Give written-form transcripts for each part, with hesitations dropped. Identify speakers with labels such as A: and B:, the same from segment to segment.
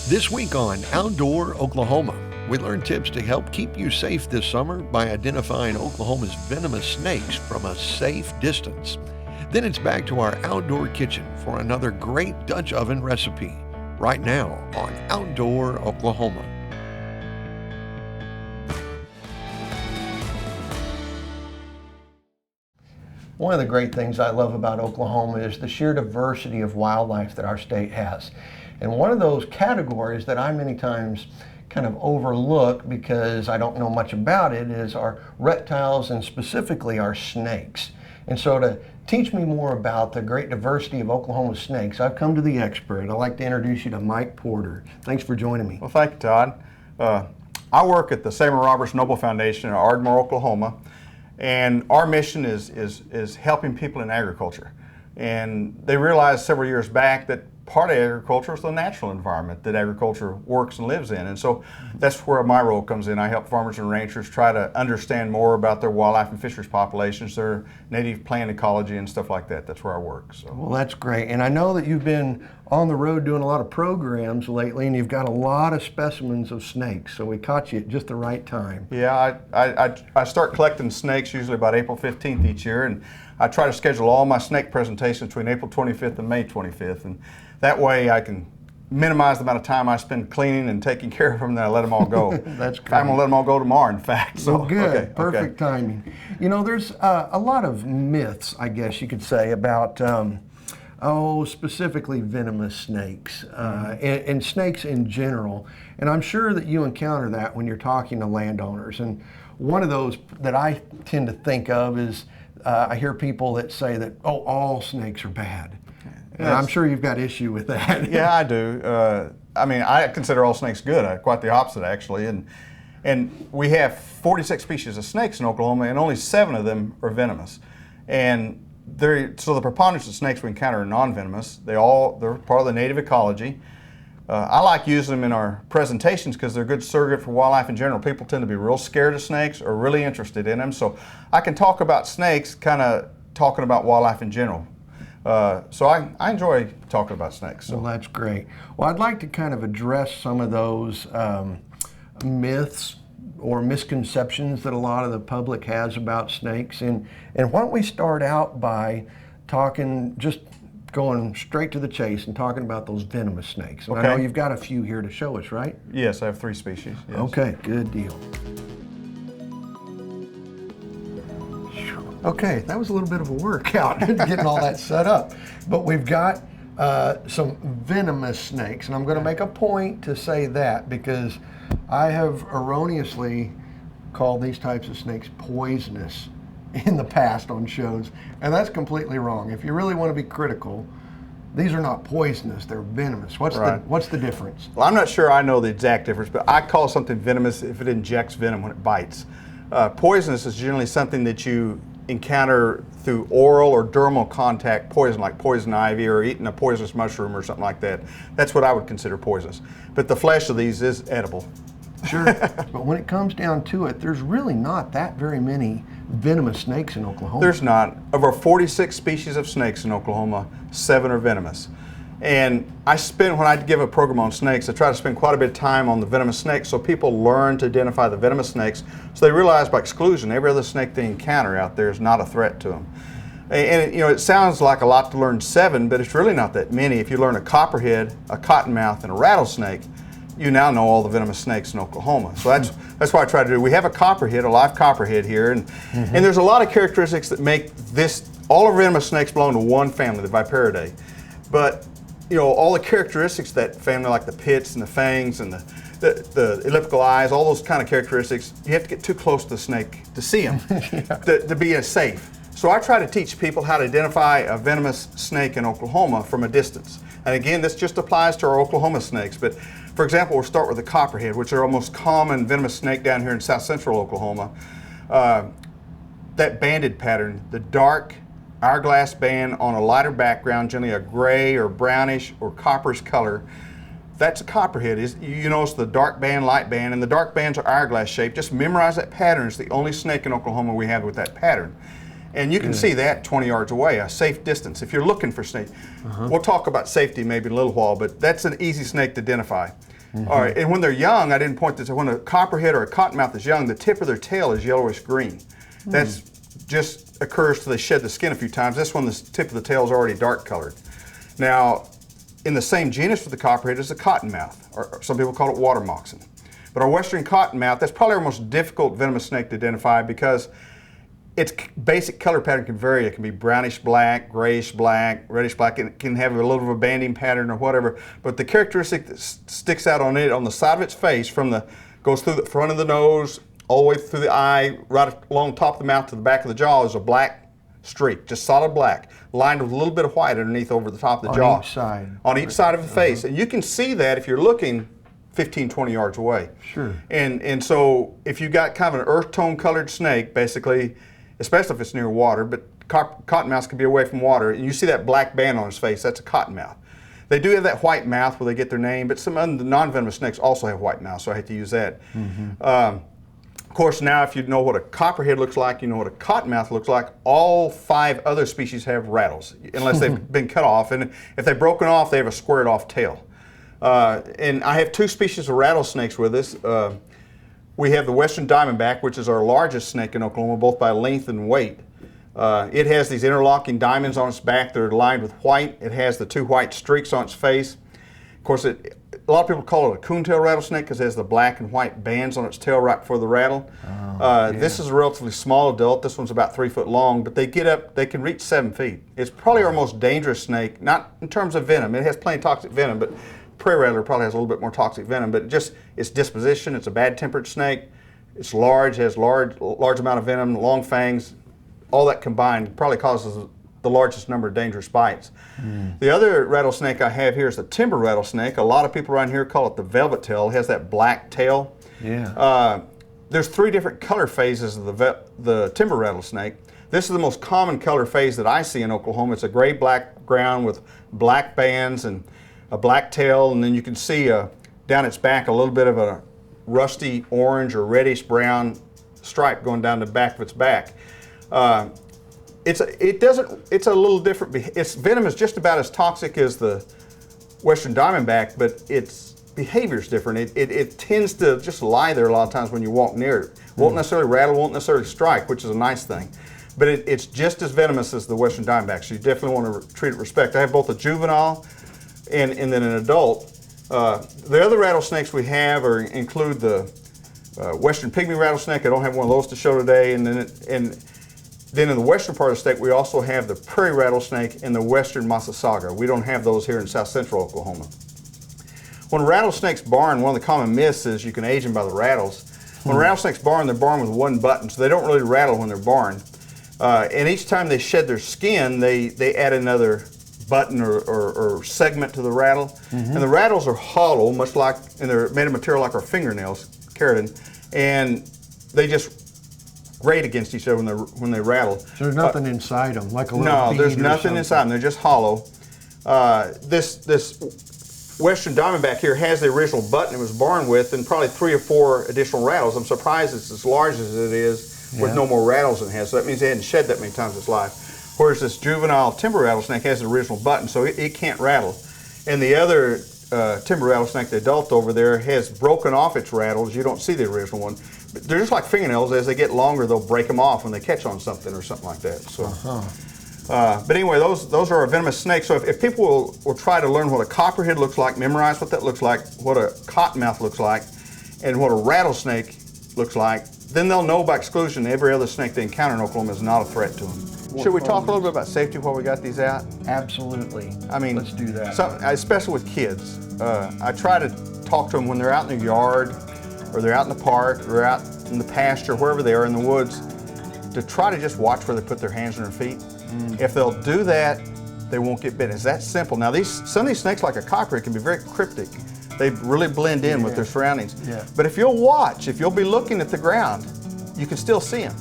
A: This week on Outdoor Oklahoma, we learn tips to help keep you safe this summer by identifying Oklahoma's venomous snakes from a safe distance. Then it's back to our outdoor kitchen for another great Dutch oven recipe, right now on Outdoor Oklahoma.
B: One of the great things I love about Oklahoma is the sheer diversity of wildlife that our state has. And one of those categories that I many times kind of overlook because I don't know much about it is our reptiles and specifically our snakes. And so to teach me more about the great diversity of Oklahoma snakes, I've come to the expert. I'd like to introduce you to Mike Porter. Thanks for joining me.
C: Well, thank you, Todd. I work at the Samuel Roberts Noble Foundation in Ardmore, Oklahoma. And our mission is helping people in agriculture. And they realized several years back that part of agriculture is the natural environment that agriculture works and lives in. And so that's where my role comes in. I help farmers and ranchers try to understand more about their wildlife and fisheries populations, their native plant ecology and stuff like that. That's where I work. So.
B: Well, that's great. And I know that you've been on the road doing a lot of programs lately, and you've got a lot of specimens of snakes. So we caught you at just the right time.
C: Yeah, I start collecting snakes usually about April 15th each year, and I try to schedule all my snake presentations between April 25th and May 25th. And that way I can minimize the amount of time I spend cleaning and taking care of them, then I let them all go.
B: That's great.
C: I'm going to let them all go tomorrow, in fact. So,
B: well, good.
C: Okay,
B: Perfect timing. You know, there's a lot of myths, I guess you could say, about specifically venomous snakes and snakes in general. And I'm sure that you encounter that when you're talking to landowners. And one of those that I tend to think of is I hear people that say that, all snakes are bad. And I'm sure you've got issue with that.
C: Yeah, I do. I mean, I consider all snakes good. Quite the opposite, actually. And we have 46 species of snakes in Oklahoma, and only 7 of them are venomous. And so the preponderance of snakes we encounter are non-venomous. They're part of the native ecology. I like using them in our presentations because they're a good surrogate for wildlife in general. People tend to be real scared of snakes or really interested in them. So I can talk about snakes kind of talking about wildlife in general. So I enjoy talking about snakes. So.
B: Well, that's great. Well, I'd like to kind of address some of those myths or misconceptions that a lot of the public has about snakes. And why don't we start out by going straight to the chase and talking about those venomous snakes. And
C: okay.
B: I know you've got a few here to show us, right?
C: Yes, I have 3 species. Yes.
B: Okay, good deal. Okay, that was a little bit of a workout getting all that set up. But we've got some venomous snakes, and I'm going to make a point to say that because I have erroneously called these types of snakes poisonous in the past on shows, and that's completely wrong. If you really want to be critical, these are not poisonous, they're venomous. What's the difference?
C: Well, I'm not sure I know the exact difference, but I call something venomous if it injects venom when it bites. Poisonous is generally something that you encounter through oral or dermal contact poison, like poison ivy or eating a poisonous mushroom or something like that. That's what I would consider poisonous. But the flesh of these is edible.
B: Sure, but when it comes down to it, there's really not that very many venomous snakes in Oklahoma.
C: There's not. Of our 46 species of snakes in Oklahoma, 7 are venomous. And when I give a program on snakes, I try to spend quite a bit of time on the venomous snakes so people learn to identify the venomous snakes so they realize by exclusion every other snake they encounter out there is not a threat to them. And it sounds like a lot to learn 7, but it's really not that many. If you learn a copperhead, a cottonmouth, and a rattlesnake, you now know all the venomous snakes in Oklahoma. So that's what I try to do. We have a live copperhead here, and there's a lot of characteristics that make all our venomous snakes belong to one family, the Viperidae. But all the characteristics of that family, like the pits and the fangs and the elliptical eyes, all those kind of characteristics, you have to get too close to the snake to see them to be as safe. So I try to teach people how to identify a venomous snake in Oklahoma from a distance. And again, this just applies to our Oklahoma snakes. But for example, we'll start with the copperhead, which are our most common venomous snake down here in south central Oklahoma. That banded pattern, the dark hourglass band on a lighter background, generally a gray or brownish or copperish color, that's a copperhead. You notice the dark band, light band, and the dark bands are hourglass shaped. Just memorize that pattern. It's the only snake in Oklahoma we have with that pattern. And you can see that 20 yards away, a safe distance. If you're looking for snake, we'll talk about safety maybe in a little while, but that's an easy snake to identify. All right, and when they're young, I didn't point this out, when a copperhead or a cottonmouth is young, the tip of their tail is yellowish green. That's just occurs till they shed the skin a few times. This one, the tip of the tail is already dark colored. Now, in the same genus with the copperhead is the cottonmouth, or some people call it water moccasin. But our western cottonmouth, that's probably our most difficult venomous snake to identify because its basic color pattern can vary. It can be brownish black, grayish black, reddish black. It can have a little of a banding pattern or whatever. But the characteristic that sticks out on it, on the side of its face, goes through the front of the nose, all the way through the eye, right along the top of the mouth to the back of the jaw is a black streak, just solid black, lined with a little bit of white underneath over the top of the jaw.
B: On each side.
C: On each side of the face. And you can see that if you're looking 15, 20 yards away.
B: Sure.
C: And so if you've got kind of an earth tone colored snake, basically, especially if it's near water, but cottonmouths can be away from water, and you see that black band on his face, that's a cottonmouth. They do have that white mouth where they get their name, but some of the non-venomous snakes also have white mouths, so I hate to use that. Of course, now if you know what a copperhead looks like, you know what a cottonmouth looks like, all 5 other species have rattles, unless they've been cut off. And if they've broken off, they have a squared off tail. And I have 2 species of rattlesnakes with us. We have the western diamondback, which is our largest snake in Oklahoma, both by length and weight. It has these interlocking diamonds on its back that are lined with white. It has the 2 white streaks on its face. Of course, a lot of people call it a coontail rattlesnake because it has the black and white bands on its tail right before the rattle. This is a relatively small adult. This one's about 3 foot long, but they can reach 7 feet. It's probably our most dangerous snake, not in terms of venom. It has plenty of toxic venom, but prairie rattler probably has a little bit more toxic venom, but just its disposition, it's a bad-tempered snake. It's large, has large amount of venom, long fangs. All that combined probably causes the largest number of dangerous bites. The other rattlesnake I have here is the timber rattlesnake. A lot of people around here call it the velvet tail. It has that black tail. There's 3 different color phases of the timber rattlesnake. This is the most common color phase that I see in Oklahoma. It's a gray-black ground with black bands and a black tail, and then you can see down its back a little bit of a rusty orange or reddish brown stripe going down the back of its back. It's a little different. Its venom is just about as toxic as the western diamondback, but its behavior is different. It tends to just lie there a lot of times when you walk near it. Won't necessarily rattle, won't necessarily strike, which is a nice thing. But it's just as venomous as the western diamondback, so you definitely want to treat it with respect. I have both a juvenile and then an adult. The other rattlesnakes we have include the western pygmy rattlesnake. I don't have one of those to show today. And then in the western part of the state, we also have the prairie rattlesnake and the western Massasauga. We don't have those here in south central Oklahoma. When a rattlesnake's born, one of the common myths is you can age them by the rattles. When a rattlesnake's born, they're born with 1 button, so they don't really rattle when they're born. And each time they shed their skin, they add another button or segment to the rattle. And the rattles are hollow, much like, and they're made of material like our fingernails, keratin, and they just grate against each other when they rattle.
B: So there's nothing inside them, like a little
C: No,
B: bead
C: there's
B: or
C: nothing
B: something.
C: inside them. They're just hollow. This western diamondback here has the original button it was born with and probably 3 or 4 additional rattles. I'm surprised it's as large as it is with no more rattles than it has. So that means it hadn't shed that many times in its life. Whereas this juvenile timber rattlesnake has the original button, so it can't rattle. And the other timber rattlesnake, the adult over there, has broken off its rattles. You don't see the original one. But they're just like fingernails. As they get longer, they'll break them off when they catch on something or something like that. So, but anyway, those are our venomous snakes. So if people will try to learn what a copperhead looks like, memorize what that looks like, what a cottonmouth looks like, and what a rattlesnake looks like, then they'll know by exclusion every other snake they encounter in Oklahoma is not a threat to them. Should we talk a little bit about safety while we got these out?
B: Absolutely.
C: I mean,
B: let's do that.
C: Especially with kids. I try to talk to them when they're out in the yard, or they're out in the park, or out in the pasture, wherever they are in the woods, to try to just watch where they put their hands on their feet. If they'll do that, they won't get bitten. It's that simple. Now, some of these snakes, like a copperhead, can be very cryptic. They really blend in with their surroundings. But if you'll watch, if you'll be looking at the ground, you can still see them.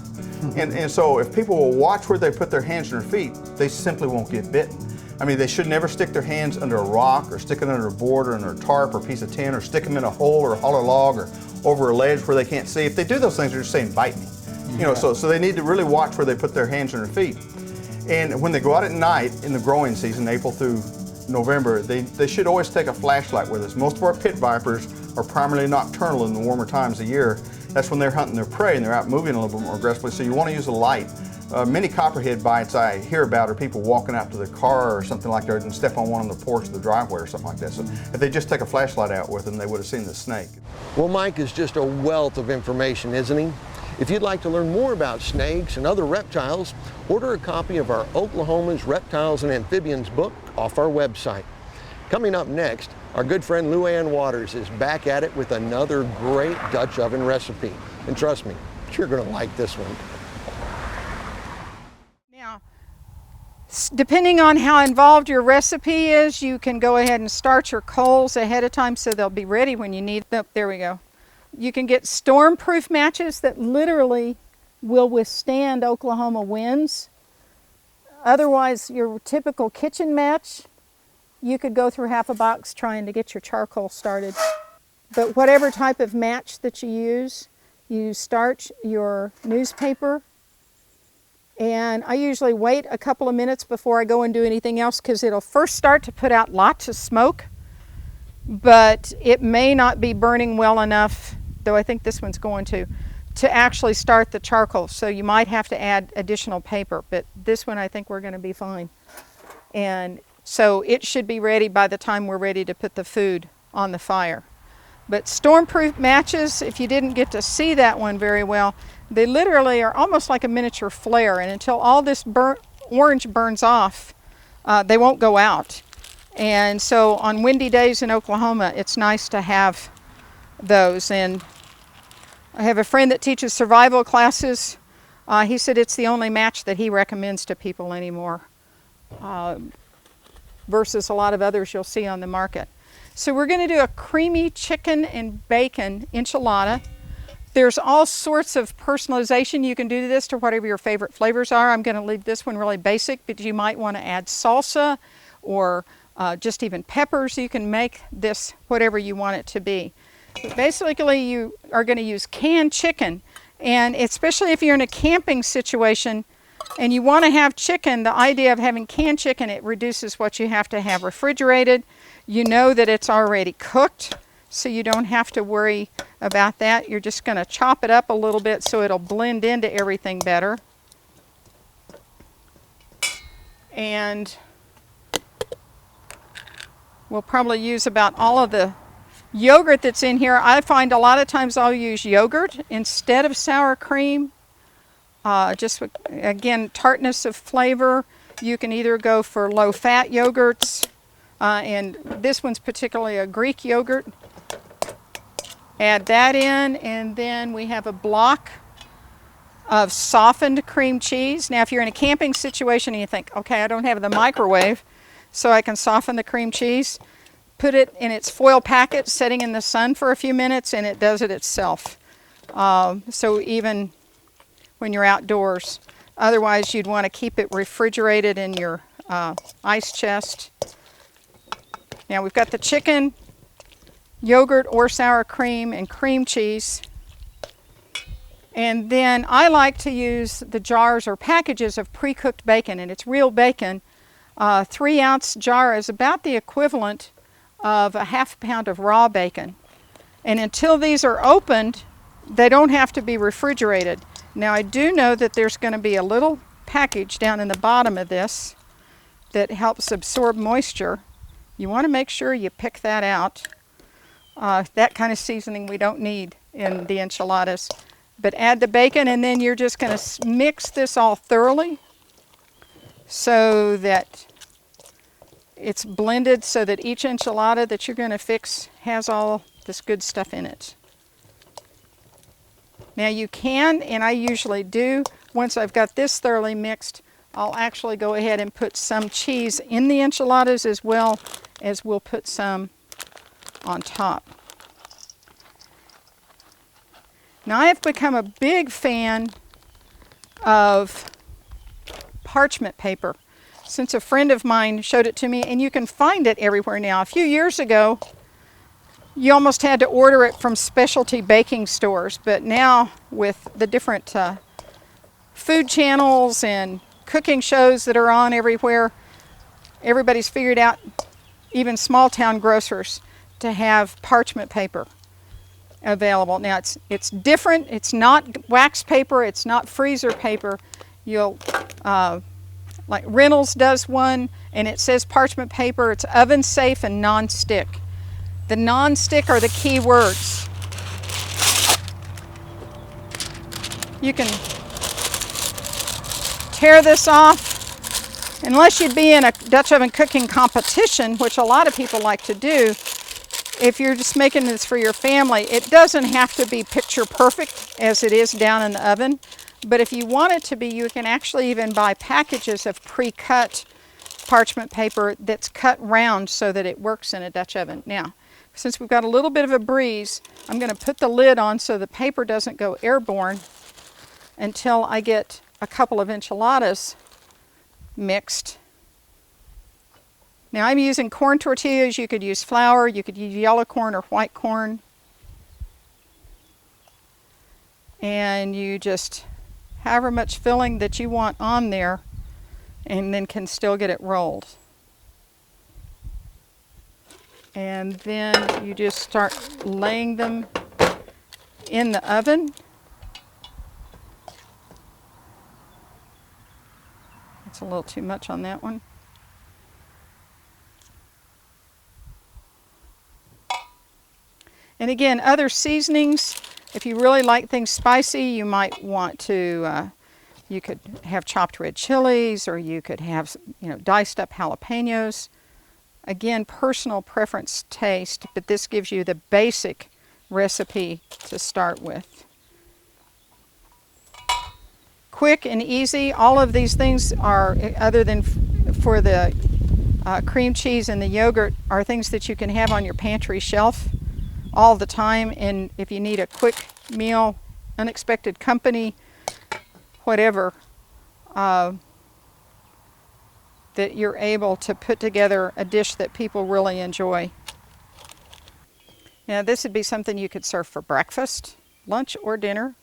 C: And so if people will watch where they put their hands on their feet, they simply won't get bitten. I mean, they should never stick their hands under a rock or stick it under a board or under a tarp or piece of tin or stick them in a hole or a hollow log or over a ledge where they can't see. If they do those things, they're just saying, bite me. You know, so they need to really watch where they put their hands on their feet. And when they go out at night in the growing season, April through November, they should always take a flashlight with us. Most of our pit vipers are primarily nocturnal in the warmer times of year. That's when they're hunting their prey and they're out moving a little bit more aggressively, so you want to use a light. Many copperhead bites I hear about are people walking out to their car or something like that and step on one on the porch of the driveway or something like that. So if they just take a flashlight out with them, they would have seen the snake.
A: Well, Mike is just a wealth of information, isn't he? If you'd like to learn more about snakes and other reptiles, order a copy of our Oklahoma's Reptiles and Amphibians book off our website. Coming up next, our good friend Lou Ann Waters is back at it with another great Dutch oven recipe. And trust me, you're going to like this one.
D: Now, depending on how involved your recipe is, you can go ahead and start your coals ahead of time so they'll be ready when you need them. There we go. You can get storm-proof matches that literally will withstand Oklahoma winds. Otherwise, your typical kitchen match, you could go through half a box trying to get your charcoal started. But whatever type of match that you start your newspaper. And I usually wait a couple of minutes before I go and do anything else because it'll first start to put out lots of smoke, but it may not be burning well enough, though I think this one's going to actually start the charcoal. So you might have to add additional paper, but this one I think we're going to be fine. And so it should be ready by the time we're ready to put the food on the fire. But storm-proof matches, if you didn't get to see that one very well, they literally are almost like a miniature flare, and until all this orange burns off, they won't go out. And so on windy days in Oklahoma, it's nice to have those. And I have a friend that teaches survival classes. He said it's the only match that he recommends to people anymore, versus a lot of others you'll see on the market. So we're going to do a creamy chicken and bacon enchilada. There's all sorts of personalization you can do to this to whatever your favorite flavors are. I'm going to leave this one really basic, but you might want to add salsa or just even peppers. You can make this whatever you want it to be. But basically, you are going to use canned chicken, and especially if you're in a camping situation and you want to have chicken, the idea of having canned chicken, it reduces what you have to have refrigerated. You know that it's already cooked, so you don't have to worry about that. You're just going to chop it up a little bit so it'll blend into everything better. And we'll probably use about all of the yogurt that's in here. I find a lot of times I'll use yogurt instead of sour cream. Just again, tartness of flavor. You can either go for low-fat yogurts, and this one's particularly a Greek yogurt. Add that in, and then we have a block of softened cream cheese. Now, if you're in a camping situation and you think, okay, I don't have the microwave, so I can soften the cream cheese, put it in its foil packet, setting in the sun for a few minutes, and it does it itself. So even when you're outdoors. Otherwise, you'd want to keep it refrigerated in your ice chest. Now we've got the chicken, yogurt or sour cream, and cream cheese. And then I like to use the jars or packages of pre-cooked bacon, and it's real bacon. 3-ounce jar is about the equivalent of a half pound of raw bacon. And until these are opened, they don't have to be refrigerated. Now I do know that there's going to be a little package down in the bottom of this that helps absorb moisture. You want to make sure you pick that out. That kind of seasoning we don't need in the enchiladas. But add the bacon, and then you're just going to mix this all thoroughly so that it's blended so that each enchilada that you're going to fix has all this good stuff in it. Now you can, and I usually do, once I've got this thoroughly mixed, I'll actually go ahead and put some cheese in the enchiladas as well as we'll put some on top. Now I have become a big fan of parchment paper since a friend of mine showed it to me, and you can find it everywhere now. A few years ago, you almost had to order it from specialty baking stores, but now with the different food channels and cooking shows that are on everywhere, everybody's figured out, even small town grocers, to have parchment paper. available. Now it's different. It's not wax paper. It's not freezer paper. You'll like Reynolds does one, and it says parchment paper. It's oven safe and non-stick. The non-stick are the key words. You can tear this off, unless you'd be in a Dutch oven cooking competition, which a lot of people like to do. If you're just making this for your family, it doesn't have to be picture perfect as it is down in the oven. But if you want it to be, you can actually even buy packages of pre-cut parchment paper that's cut round so that it works in a Dutch oven. Now, since we've got a little bit of a breeze, I'm going to put the lid on so the paper doesn't go airborne until I get a couple of enchiladas mixed. Now I'm using corn tortillas. You could use flour, you could use yellow corn or white corn. And you just, however much filling that you want on there, and then can still get it rolled. And then you just start laying them in the oven. It's a little too much on that one. And again, other seasonings, if you really like things spicy, you might want to, you could have chopped red chilies, or you could have, diced up jalapenos. Again, personal preference taste, but this gives you the basic recipe to start with. Quick and easy. All of these things are, other than for the cream cheese and the yogurt, are things that you can have on your pantry shelf all the time. And if you need a quick meal, unexpected company, whatever, that you're able to put together a dish that people really enjoy. Now this would be something you could serve for breakfast, lunch, or dinner,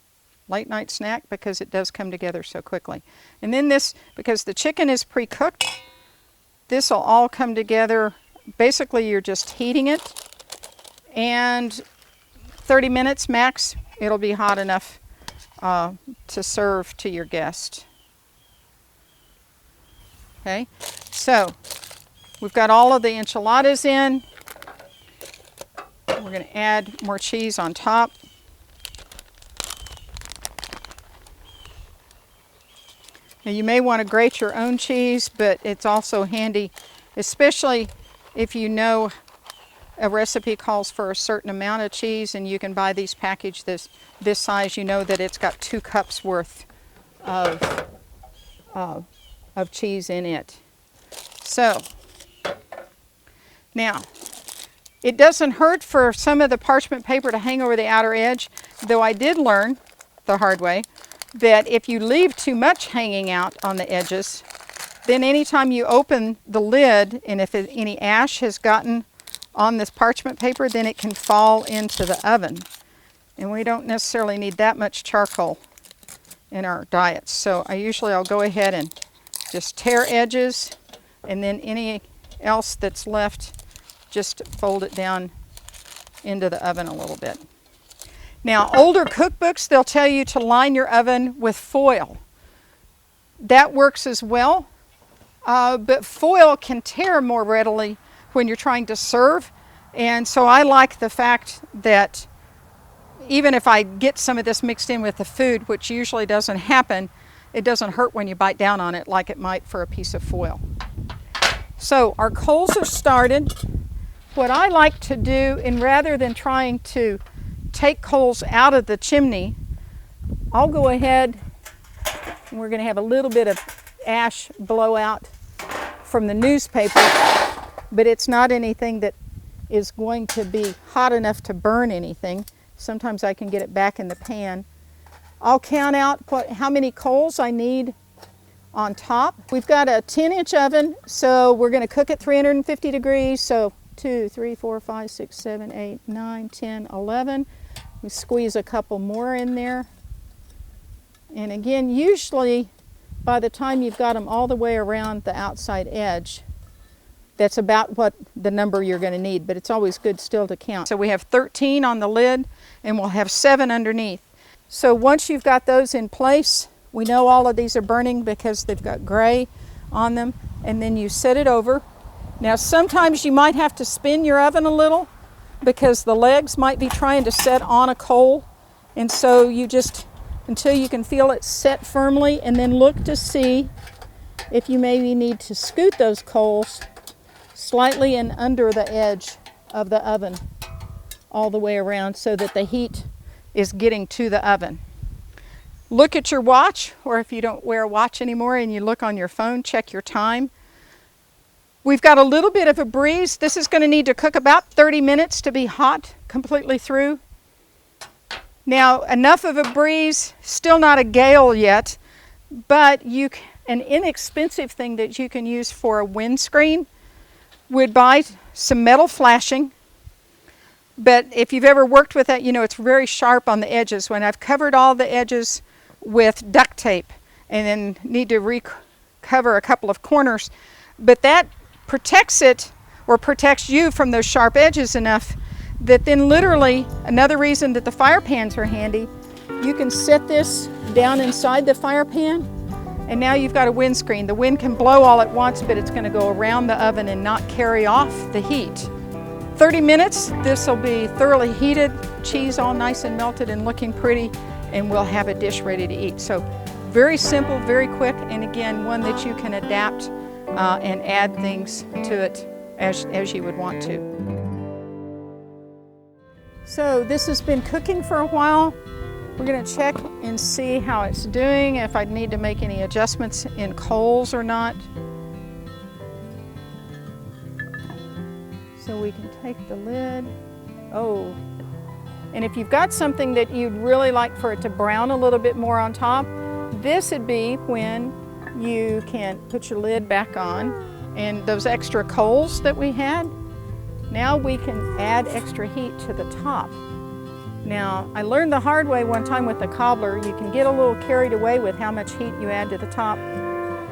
D: late night snack, because it does come together so quickly. And then this, because the chicken is pre-cooked, this will all come together. Basically you're just heating it, and 30 minutes max, it'll be hot enough to serve to your guest. Okay, so we've got all of the enchiladas in. We're going to add more cheese on top. Now you may want to grate your own cheese, but it's also handy, especially if you know a recipe calls for a certain amount of cheese, and you can buy these packaged this size. You know that it's got 2 cups worth of cheese in it. So now it doesn't hurt for some of the parchment paper to hang over the outer edge, though I did learn the hard way that if you leave too much hanging out on the edges, then anytime you open the lid, and if any ash has gotten on this parchment paper, then it can fall into the oven. And we don't necessarily need that much charcoal in our diets. So I'll go ahead and just tear edges, and then any else that's left, just fold it down into the oven a little bit. Now, older cookbooks, they'll tell you to line your oven with foil. That works as well, but foil can tear more readily when you're trying to serve. And so I like the fact that even if I get some of this mixed in with the food, which usually doesn't happen, it doesn't hurt when you bite down on it like it might for a piece of foil. So our coals have started. What I like to do, and rather than trying to take coals out of the chimney, I'll go ahead, and we're going to have a little bit of ash blowout from the newspaper, but it's not anything that is going to be hot enough to burn anything. Sometimes I can get it back in the pan. I'll count out how many coals I need on top. We've got a 10-inch oven, so we're going to cook at 350 degrees. So 2, 3, 4, 5, 6, 7, 8, 9, 10, 11. We squeeze a couple more in there. And again, usually by the time you've got them all the way around the outside edge, that's about what the number you're going to need, but it's always good still to count. So we have 13 on the lid, and we'll have 7 underneath. So once you've got those in place, we know all of these are burning because they've got gray on them, and then you set it over. Now sometimes you might have to spin your oven a little because the legs might be trying to set on a coal, and so you just, until you can feel it set firmly, and then look to see if you maybe need to scoot those coals slightly in under the edge of the oven all the way around so that the heat is getting to the oven. Look at your watch, or if you don't wear a watch anymore and you look on your phone, check your time. We've got a little bit of a breeze. This is going to need to cook about 30 minutes to be hot completely through. Now, enough of a breeze, still not a gale yet, but an inexpensive thing that you can use for a windscreen would buy some metal flashing. But if you've ever worked with that, you know it's very sharp on the edges. When I've covered all the edges with duct tape and then need to recover a couple of corners, but that protects it, or protects you from those sharp edges enough that then literally, another reason that the fire pans are handy, you can set this down inside the fire pan, and now you've got a windscreen. The wind can blow all at once, but it's going to go around the oven and not carry off the heat. 30 minutes, this will be thoroughly heated, cheese all nice and melted and looking pretty, and we'll have a dish ready to eat. So very simple, very quick, and again, one that you can adapt and add things to it as you would want to. So this has been cooking for a while. We're going to check and see how it's doing, if I need to make any adjustments in coals or not. So we can take the lid. Oh, and if you've got something that you'd really like for it to brown a little bit more on top, this would be when you can put your lid back on, and those extra coals that we had, now we can add extra heat to the top. Now, I learned the hard way one time with the cobbler, you can get a little carried away with how much heat you add to the top.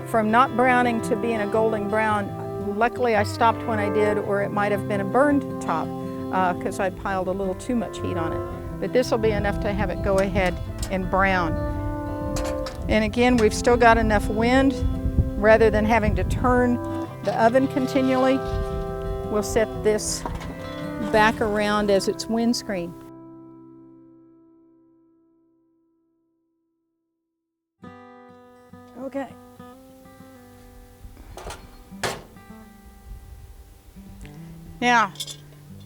D: From not browning to being a golden brown, luckily I stopped when I did, or it might have been a burned top because I piled a little too much heat on it. But this will be enough to have it go ahead and brown. And again, we've still got enough wind. Rather than having to turn the oven continually, we'll set this back around as its windscreen. Okay. Now,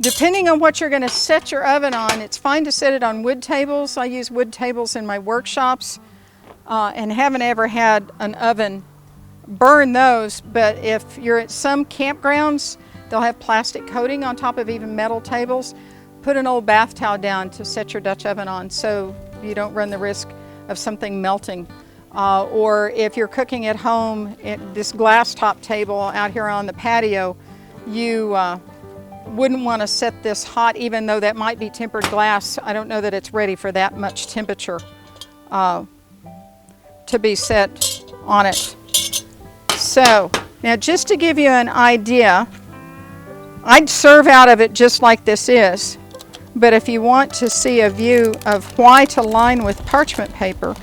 D: depending on what you're going to set your oven on, it's fine to set it on wood tables. I use wood tables in my workshops and haven't ever had an oven burn those, but if you're at some campgrounds, they'll have plastic coating on top of even metal tables. Put an old bath towel down to set your Dutch oven on so you don't run the risk of something melting. Or if you're cooking at home at this glass top table out here on the patio, you wouldn't want to set this hot, even though that might be tempered glass. I don't know that it's ready for that much temperature to be set on it. So now, just to give you an idea, I'd serve out of it just like this is, but if you want to see a view of why to line with parchment paper,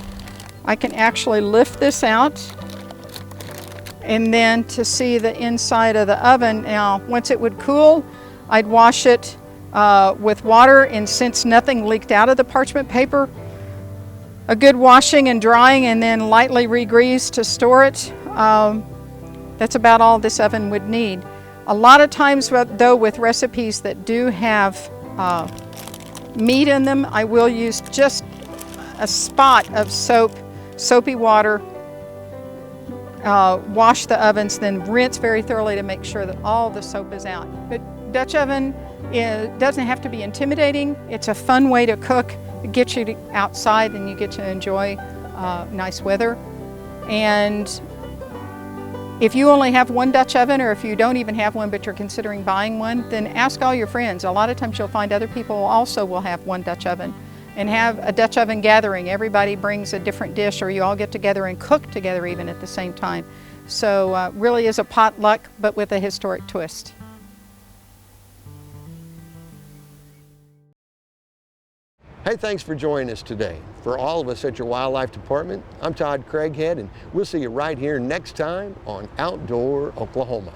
D: I can actually lift this out, and then to see the inside of the oven. Now, once it would cool, I'd wash it with water, and since nothing leaked out of the parchment paper, a good washing and drying and then lightly re-greased to store it, that's about all this oven would need. A lot of times, though, with recipes that do have meat in them, I will use just a spot of soapy water, wash the ovens, then rinse very thoroughly to make sure that all the soap is out. But Dutch oven doesn't have to be intimidating. It's a fun way to cook. It gets you outside and you get to enjoy nice weather. And if you only have one Dutch oven, or if you don't even have one but you're considering buying one, then ask all your friends. A lot of times you'll find other people also will have one Dutch oven, and have a Dutch oven gathering. Everybody brings a different dish, or you all get together and cook together even at the same time. So really is a potluck, but with a historic twist.
A: Hey, thanks for joining us today. For all of us at your wildlife department, I'm Todd Craighead, and we'll see you right here next time on Outdoor Oklahoma.